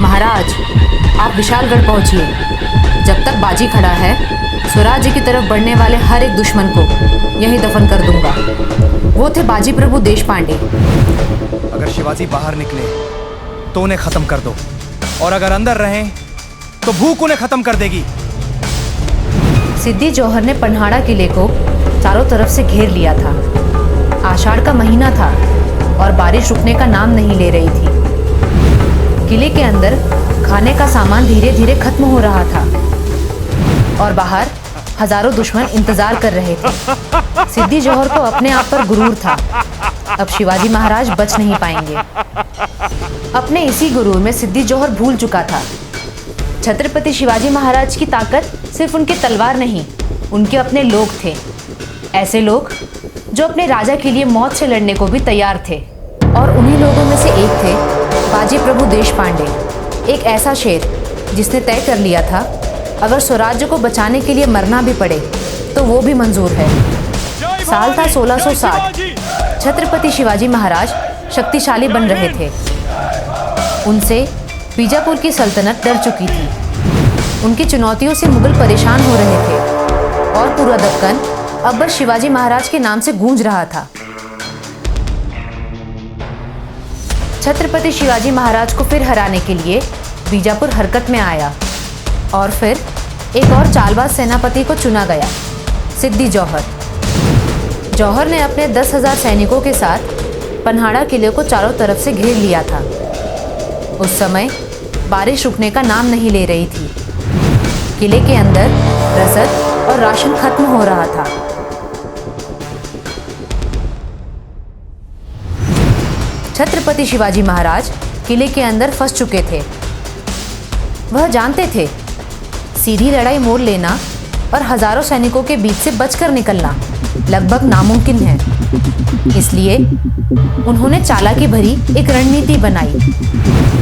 महाराज, आप विशालगढ़ पहुंचिए। जब तक बाजी खड़ा है, स्वराज्य की तरफ बढ़ने वाले हर एक दुश्मन को यहीं दफन कर दूंगा। वो थे बाजी प्रभु देशपांडे। अगर शिवाजी बाहर निकले तो उन्हें खत्म कर दो, और अगर अंदर रहें तो भूख उन्हें खत्म कर देगी। सिद्दी जौहर ने पन्हाड़ा किले को चारों तरफ से घेर लिया था। आषाढ़ का महीना था और बारिश रुकने का नाम नहीं ले रही थी। किले के अंदर खाने का सामान धीरे धीरे खत्म हो रहा था और बाहर हजारों दुश्मन इंतजार कर रहे थे। सिद्दी जौहर को अपने आप पर गुरूर था, अब शिवाजी महाराज बच नहीं पाएंगे। अपने इसी गुरूर में सिद्दी जौहर भूल चुका था छत्रपति शिवाजी महाराज की ताकत सिर्फ उनकी तलवार नहीं, उनके अपने लोग थे। ऐसे लोग जो अपने राजा के लिए मौत से लड़ने को भी तैयार थे। और उन्हीं लोगों में से एक थे बाजी प्रभु देशपांडे, एक ऐसा शेर जिसने तय कर लिया था अगर स्वराज्य को बचाने के लिए मरना भी पड़े तो वो भी मंजूर है। साल था 1660। छत्रपति शिवाजी महाराज शक्तिशाली बन रहे थे। उनसे बीजापुर की सल्तनत डर चुकी थी। उनकी चुनौतियों से मुगल परेशान हो रहे थे और पूरा दक्कन अब बस शिवाजी महाराज के नाम से गूंज रहा था। छत्रपति शिवाजी महाराज को फिर हराने के लिए बीजापुर हरकत में आया और फिर एक और चालबाज सेनापति को चुना गया, सिद्दी जौहर। जौहर ने अपने 10,000 सैनिकों के साथ पन्हाड़ा किले को चारों तरफ से घेर लिया था। उस समय बारिश रुकने का नाम नहीं ले रही थी। किले के अंदर रसद और राशन खत्म हो रहा था। छत्रपति शिवाजी महाराज किले के अंदर फंस चुके थे। वह जानते थे सीधी लड़ाई मोड़ लेना और हजारों सैनिकों के बीच से बचकर निकलना लगभग नामुमकिन है। इसलिए उन्होंने चालाकी भरी एक रणनीति बनाई।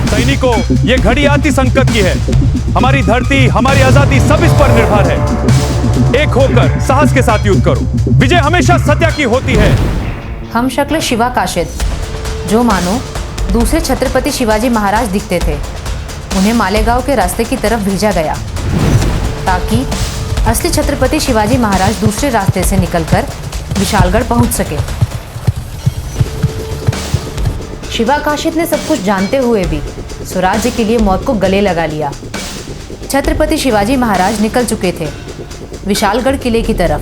सैनिकों, ये घड़ी अति संकट की है। हमारी धरती, हमारी आजादी सब इस पर निर्भर है। एक होकर साहस के साथ युद्ध करो। विजय हमेशा सत्य की होती है। हम शक्ल शिवा काशिद, जो मानो दूसरे छत्रपति शिवाजी महाराज दिखते थे, उन्हें मालेगांव के रास्ते की तरफ भेजा गया ताकि असली छत्रपति शिवाजी महाराज दूसरे रास्ते से निकलकर विशालगढ़ पहुंच सके। शिवा काशिद ने सब कुछ जानते हुए भी स्वराज्य के लिए मौत को गले लगा लिया। छत्रपति शिवाजी महाराज निकल चुके थे विशालगढ़ किले की तरफ,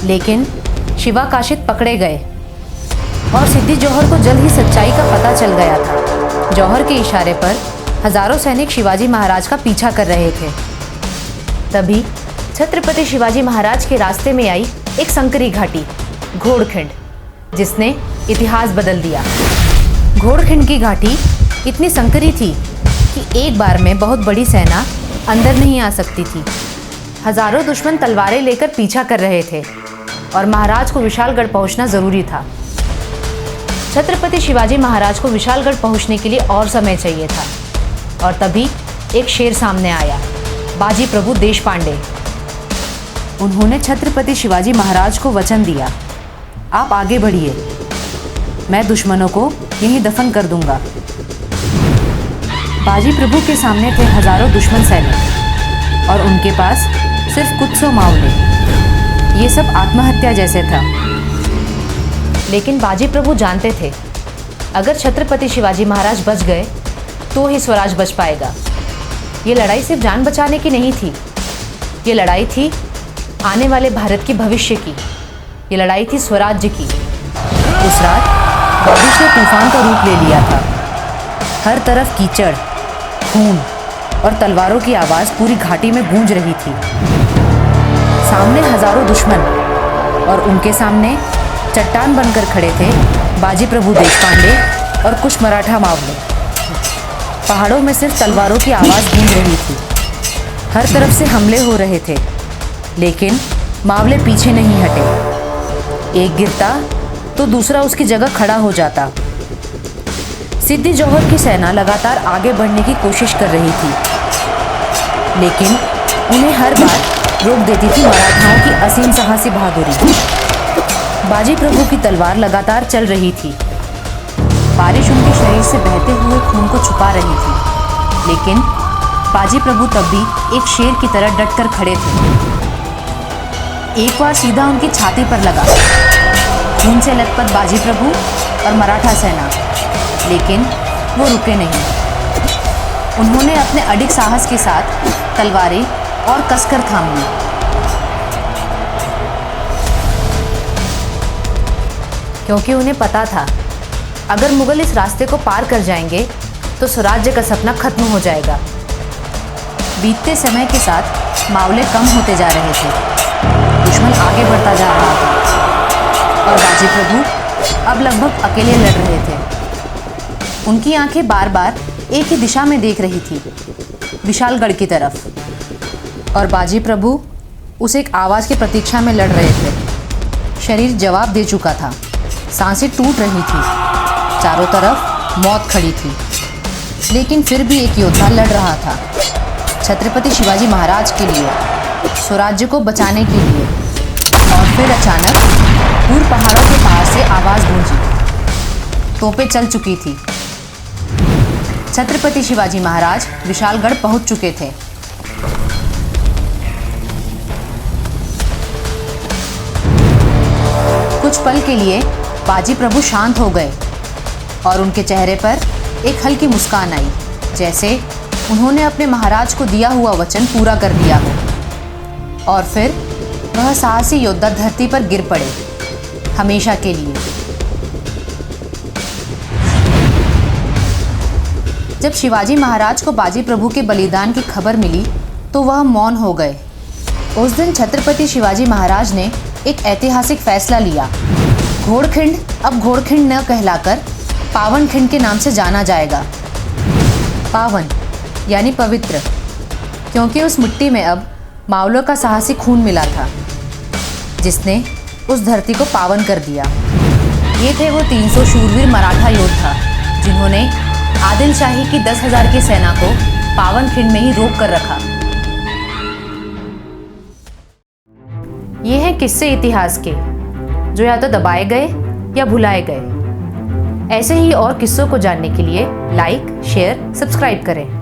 लेकिन शिवा काशिद पकड़े गए और सिद्दी जौहर को जल्द ही सच्चाई का पता चल गया था। जौहर के इशारे पर हजारों सैनिक शिवाजी महाराज का पीछा कर रहे थे। तभी छत्रपति शिवाजी महाराज के रास्ते में आई एक संकरी घाटी, घोड़खिंड, जिसने इतिहास बदल दिया। घोड़खिंड की घाटी इतनी संकरी थी कि एक बार में बहुत बड़ी सेना अंदर नहीं आ सकती थी। हजारों दुश्मन तलवारें लेकर पीछा कर रहे थे और महाराज को विशालगढ़ पहुंचना जरूरी था। छत्रपति शिवाजी महाराज को विशालगढ़ पहुंचने के लिए और समय चाहिए था और तभी एक शेर सामने आया, बाजी प्रभु देशपांडे। उन्होंने छत्रपति शिवाजी महाराज को वचन दिया, आप आगे बढ़िए, मैं दुश्मनों को यहीं दफन कर दूंगा। बाजी प्रभु के सामने थे हजारों दुश्मन सैनिक और उनके पास सिर्फ कुछ सौ मावले। ये सब आत्महत्या जैसे था। लेकिन बाजी प्रभु जानते थे अगर छत्रपति शिवाजी महाराज बच गए तो ही स्वराज बच पाएगा। ये लड़ाई सिर्फ जान बचाने की नहीं थी, ये लड़ाई थी आने वाले भारत की भविष्य की। ये लड़ाई थी स्वराज्य की। उस रात बारिश ने तूफान का रूप ले लिया था। हर तरफ कीचड़, खून और तलवारों की आवाज़ पूरी घाटी में गूंज रही थी। सामने हजारों दुश्मन और उनके सामने चट्टान बनकर खड़े थे बाजी प्रभु देशपांडे और कुछ मराठा मावले। पहाड़ों में सिर्फ तलवारों की आवाज़ गूंज रही थी। हर तरफ से हमले हो रहे थे, लेकिन मावले पीछे नहीं हटे। एक गिरता तो दूसरा उसकी जगह खड़ा हो जाता। सिद्दी जौहर की सेना लगातार आगे बढ़ने की कोशिश कर रही थी, लेकिन उन्हें हर बार रोक देती थी मराठाओं की असीम साहसी बहादुरी। बाजी प्रभु की तलवार लगातार चल रही थी। बारिश उनके शरीर से बहते हुए खून को छुपा रही थी। लेकिन बाजी प्रभु तब भी एक शेर की तरह डटकर खड़े थे। एक बार सीधा उनकी छाती पर लगा खून से लथपथ बाजी प्रभु और मराठा सेना, लेकिन वो रुके नहीं। उन्होंने अपने अडिग साहस के साथ तलवारें और कसकर थाम ली। क्योंकि उन्हें पता था अगर मुगल इस रास्ते को पार कर जाएंगे तो स्वराज्य का सपना खत्म हो जाएगा। बीतते समय के साथ मावले कम होते जा रहे थे, दुश्मन आगे बढ़ता जा रहा था और बाजी प्रभु अब लगभग अकेले लड़ रहे थे। उनकी आंखें बार बार एक ही दिशा में देख रही थी, विशालगढ़ की तरफ, और बाजी प्रभु उस एक आवाज़ की प्रतीक्षा में लड़ रहे थे। शरीर जवाब दे चुका था, सांसें टूट रही थी, चारों तरफ मौत खड़ी थी, लेकिन फिर भी एक योद्धा लड़ रहा था, छत्रपति शिवाजी महाराज के लिए, स्वराज्य को बचाने के लिए। और फिर अचानक दूर पहाड़ों के पार से आवाज़ गूंजी। तोपें चल चुकी थी। छत्रपति शिवाजी महाराज विशालगढ़ पहुंच चुके थे। कुछ पल के लिए बाजी प्रभु शांत हो गए और उनके चेहरे पर एक हल्की मुस्कान आई, जैसे उन्होंने अपने महाराज को दिया हुआ वचन पूरा कर दिया हो। और फिर वह साहसी योद्धा धरती पर गिर पड़े, हमेशा के लिए। जब शिवाजी महाराज को बाजी प्रभु के बलिदान की खबर मिली तो वह मौन हो गए। उस दिन छत्रपति शिवाजी महाराज ने एक ऐतिहासिक फैसला लिया। घोड़खिंड अब घोड़खिंड न कहलाकर पावनखिंड के नाम से जाना जाएगा। पावन यानी पवित्र, क्योंकि उस मिट्टी में अब मावलों का साहसी खून मिला था, जिसने उस धरती को पावन कर दिया। ये थे वो 300 शूरवीर मराठा योद्धा जिन्होंने आदिल शाही की 10,000 की सेना को पावनखिंड में ही रोक कर रखा। ये हैं किस्से इतिहास के जो या तो दबाए गए या भुलाए गए। ऐसे ही और किस्सों को जानने के लिए लाइक, शेयर, सब्सक्राइब करें।